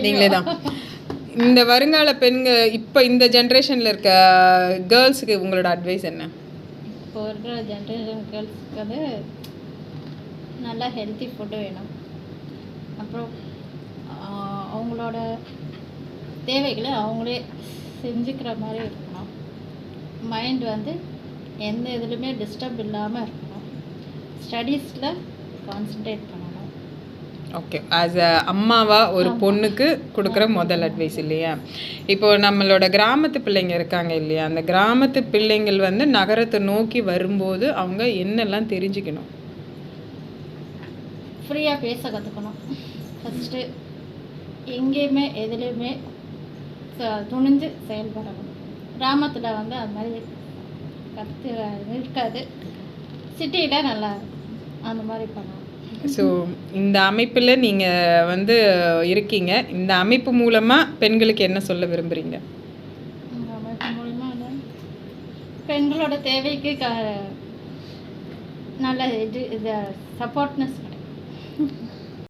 நீங்களே தான். இந்த வருங்கால பெண்கள் இப்போ இந்த ஜென்ரேஷனில் இருக்க கேர்ள்ஸுக்கு உங்களோட அட்வைஸ் என்ன? இப்போ இருக்கிற ஜென்ரேஷன் கேர்ள்ஸுக்கு வந்து நல்லா ஹெல்த்தி ஃபுட்டு வேணும். அப்புறம் அவங்களோட தேவைகளை அவங்களே செஞ்சுக்கிற மாதிரி இருக்கணும். மைண்ட் வந்து எந்த இதுலையுமே டிஸ்டர்ப் இல்லாமல் இருக்கணும். ஸ்டடீஸில் கான்சன்ட்ரேட் பண்ணணும். ஓகே, ஆஸ் அ அம்மாவாக ஒரு பொண்ணுக்கு கொடுக்குற முதல் அட்வைஸ் இல்லையா? இப்போ நம்மளோட கிராமத்து பிள்ளைங்க இருக்காங்க இல்லையா, அந்த கிராமத்து பிள்ளைங்கள் வந்து நகரத்தை நோக்கி வரும்போது அவங்க என்னெல்லாம் தெரிஞ்சுக்கணும்? ஃப்ரீயாக பேச கற்றுக்கணும். ஃபஸ்ட்டு எங்கேயுமே எதுலேயுமே துணிஞ்சு செயல்படணும். கிராமத்தில் வந்து அது மாதிரி இருக்காது. சிட்டியில் நல்லா அந்த மாதிரி பண்ணணும். ஸோ இந்த அமைப்பில் நீங்கள் வந்து இருக்கீங்க. இந்த அமைப்பு மூலமாக பெண்களுக்கு என்ன சொல்ல விரும்புகிறீங்க? இந்த அமைப்பு மூலிமா பெண்களோட தேவைக்கு நல்ல இது சப்போர்ட்னஸ் கிடைக்கும்.